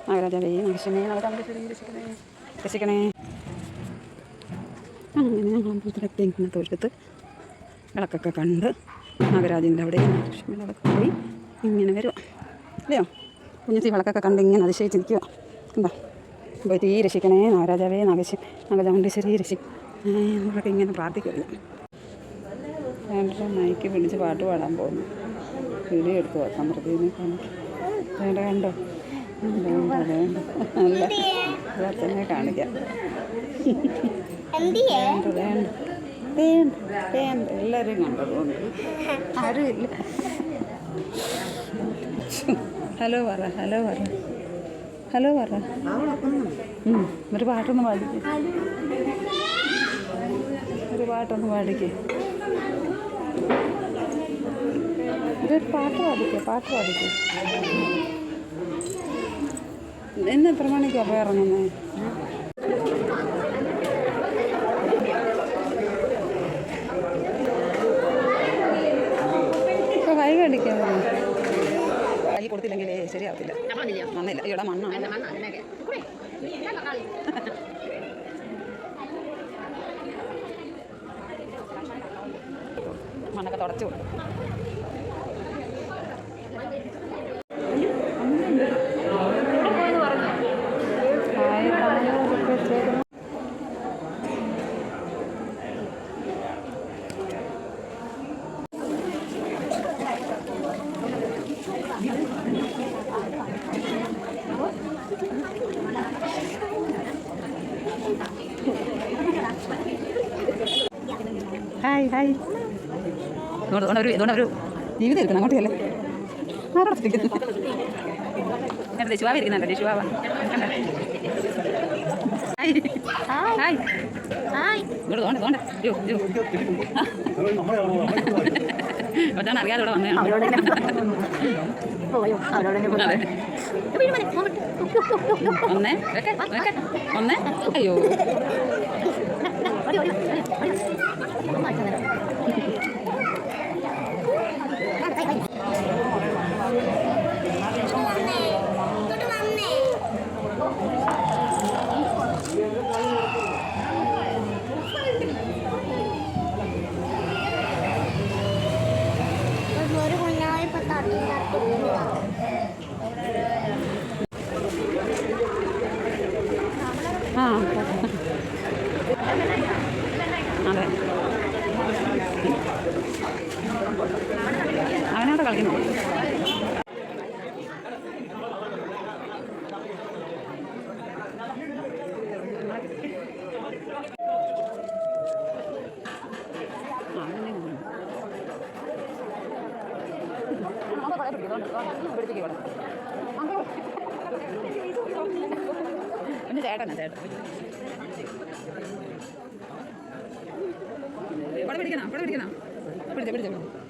നാഗരാജാവേ നാഗേശ്വരനെ നാഗരാജേശ്വരി രക്ഷിക്കണേ. അങ്ങനെ ഞങ്ങൾ അമ്പലത്തിലൊക്കെ ഇങ്ങനെ തൊഴുത്ത് വിളക്കൊക്കെ കണ്ട് നാഗരാജൻ്റെ അവിടെ ലക്ഷ്മിയുടെ അവിടെ പോയി ഇങ്ങനെ വരും അല്ലയോ. കുഞ്ഞത്തി വിളക്കൊക്കെ കണ്ട് ഇങ്ങനെ അതിശയിച്ചിരിക്കുക. എന്താ പോയി തീ രക്ഷിക്കണേ നാഗരാജാവേ നാഗചാമുണ്ടീശ്വരി നമ്മളൊക്കെ ഇങ്ങനെ പ്രാർത്ഥിക്കില്ല. രണ്ടര മൈക്ക് പിടിച്ച് പാട്ട് പാടാൻ പോകുന്നു. വീഡിയോ എടുത്ത് വെക്കാം പ്രതിനെ കണ്ടോ കണ്ടോ നല്ല തന്നെ കാണിക്കാം. എല്ലാവരും കണ്ടോ തോന്നുന്നു. ആരും ഇല്ല. ഹലോ പറ ഒരു പാട്ടൊന്ന് പാടിക്കേ. ഇതൊരു പാട്ട് പാടിക്കേ. ഇന്ന് എത്ര മണിക്കാണ് പോയി ഇറങ്ങുന്നത്? ഇപ്പോൾ കൈ കടിക്കാൻ കൈ കൊടുത്തില്ലെങ്കിലേ ശരിയാവത്തില്ല. നന്നില്ല ഇവിടെ മണ്ണാണ്. മണ്ണൊക്കെ തുടച്ചു കൊടുക്കും. ഹായ് ഇതുകൊണ്ട് ഒരു ജീവിതം എടുക്കണം. അങ്ങോട്ടല്ലേ ആരോടെ ശിവാവ ഇരിക്കുന്നുണ്ടല്ലേ? ശിവാവ അതാണ് അറിയാതെ ഇവിടെ വന്നേ. ഒന്നേ അയ്യോ അതെ അവനവിടെ കളിക്കുന്നു. പിന്നെ ചേട്ടനാ പടം പിടിക്കണം പിടിച്ചോ